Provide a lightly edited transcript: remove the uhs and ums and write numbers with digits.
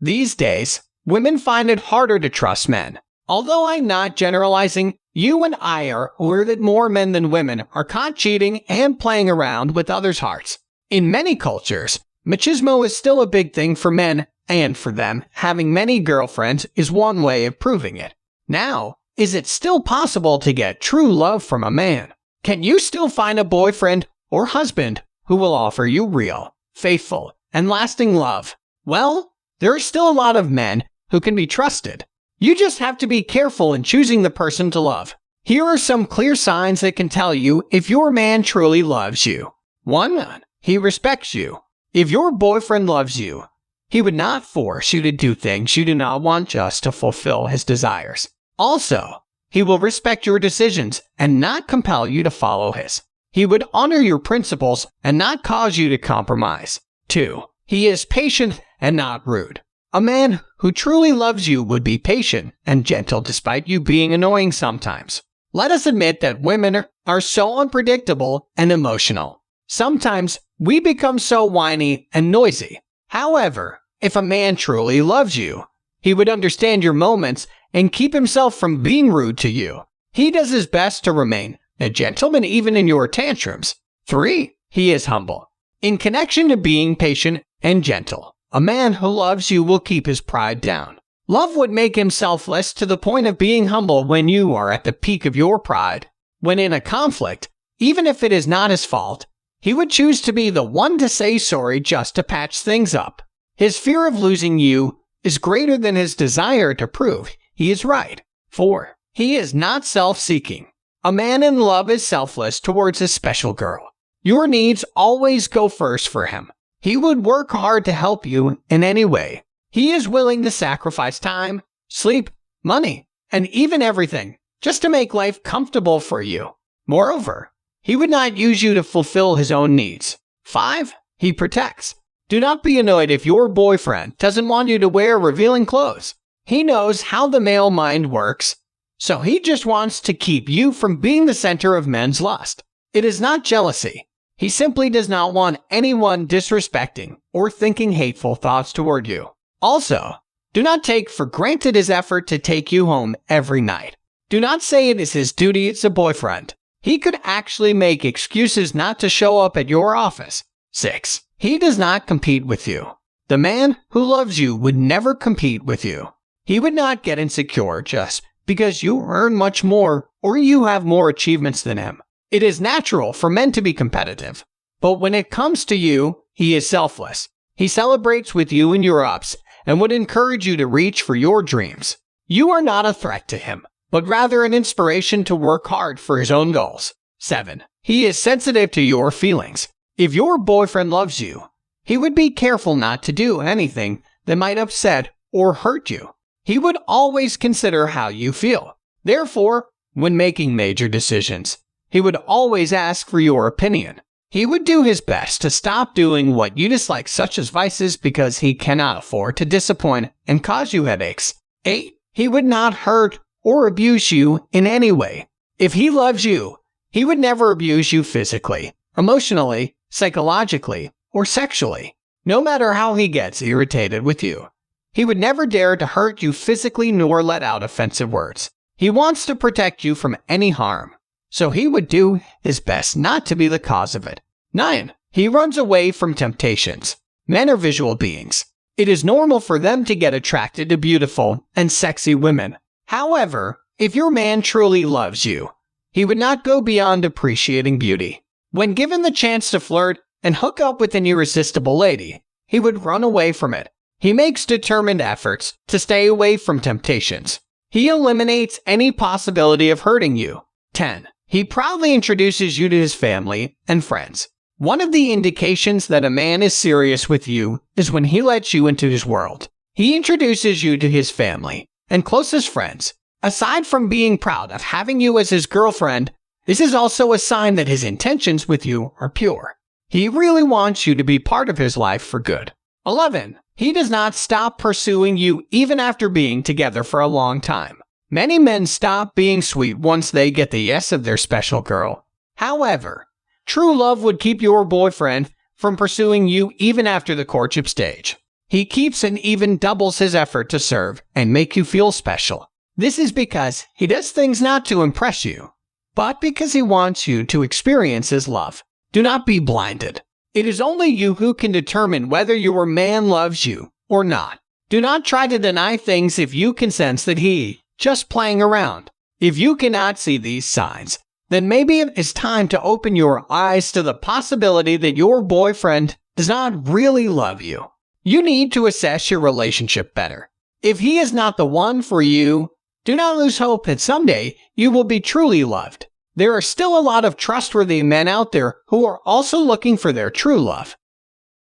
These days, women find it harder to trust men. Although I'm not generalizing, you and I are aware that more men than women are caught cheating and playing around with others' hearts. In many cultures, machismo is still a big thing for men, and for them, having many girlfriends is one way of proving it. Now, is it still possible to get true love from a man? Can you still find a boyfriend or husband who will offer you real, faithful, and lasting love? Well, there are still a lot of men who can be trusted. You just have to be careful in choosing the person to love. Here are some clear signs that can tell you if your man truly loves you. 1. He respects you. If your boyfriend loves you, he would not force you to do things you do not want just to fulfill his desires. Also, he will respect your decisions and not compel you to follow his. He would honor your principles and not cause you to compromise. 2. He is patient and not rude. A man who truly loves you would be patient and gentle despite you being annoying sometimes. Let us admit that women are so unpredictable and emotional. Sometimes we become so whiny and noisy. However, if a man truly loves you, he would understand your moments and keep himself from being rude to you. He does his best to remain a gentleman even in your tantrums. 3. He is humble. In connection to being patient and gentle, a man who loves you will keep his pride down. Love would make him selfless to the point of being humble when you are at the peak of your pride. When in a conflict, even if it is not his fault, he would choose to be the one to say sorry just to patch things up. His fear of losing you is greater than his desire to prove he is right. 4. He is not self-seeking. A man in love is selfless towards his special girl. Your needs always go first for him. He would work hard to help you in any way. He is willing to sacrifice time, sleep, money, and even everything just to make life comfortable for you. Moreover, he would not use you to fulfill his own needs. 5. He protects. Do not be annoyed if your boyfriend doesn't want you to wear revealing clothes. He knows how the male mind works, so he just wants to keep you from being the center of men's lust. It is not jealousy. He simply does not want anyone disrespecting or thinking hateful thoughts toward you. Also, do not take for granted his effort to take you home every night. Do not say it is his duty as a boyfriend. He could actually make excuses not to show up at your office. 6. He does not compete with you. The man who loves you would never compete with you. He would not get insecure just because you earn much more or you have more achievements than him. It is natural for men to be competitive, but when it comes to you, he is selfless. He celebrates with you in your ups and would encourage you to reach for your dreams. You are not a threat to him, but rather an inspiration to work hard for his own goals. 7. He is sensitive to your feelings. If your boyfriend loves you, he would be careful not to do anything that might upset or hurt you. He would always consider how you feel. Therefore, when making major decisions, he would always ask for your opinion. He would do his best to stop doing what you dislike, such as vices, because he cannot afford to disappoint and cause you headaches. 8. He would not hurt or abuse you in any way. If he loves you, he would never abuse you physically, emotionally, psychologically, or sexually. No matter how he gets irritated with you, he would never dare to hurt you physically nor let out offensive words. He wants to protect you from any harm, so he would do his best not to be the cause of it. 9. He runs away from temptations. Men are visual beings. It is normal for them to get attracted to beautiful and sexy women. However, if your man truly loves you, he would not go beyond appreciating beauty. When given the chance to flirt and hook up with an irresistible lady, he would run away from it. He makes determined efforts to stay away from temptations. He eliminates any possibility of hurting you. 10. He proudly introduces you to his family and friends. One of the indications that a man is serious with you is when he lets you into his world. He introduces you to his family and closest friends. Aside from being proud of having you as his girlfriend, this is also a sign that his intentions with you are pure. He really wants you to be part of his life for good. 11. He does not stop pursuing you even after being together for a long time. Many men stop being sweet once they get the yes of their special girl. However, true love would keep your boyfriend from pursuing you even after the courtship stage. He keeps and even doubles his effort to serve and make you feel special. This is because he does things not to impress you, but because he wants you to experience his love. Do not be blinded. It is only you who can determine whether your man loves you or not. Do not try to deny things if you can sense that he just playing around. If you cannot see these signs, then maybe it is time to open your eyes to the possibility that your boyfriend does not really love you. You need to assess your relationship better. If he is not the one for you, do not lose hope that someday you will be truly loved. There are still a lot of trustworthy men out there who are also looking for their true love.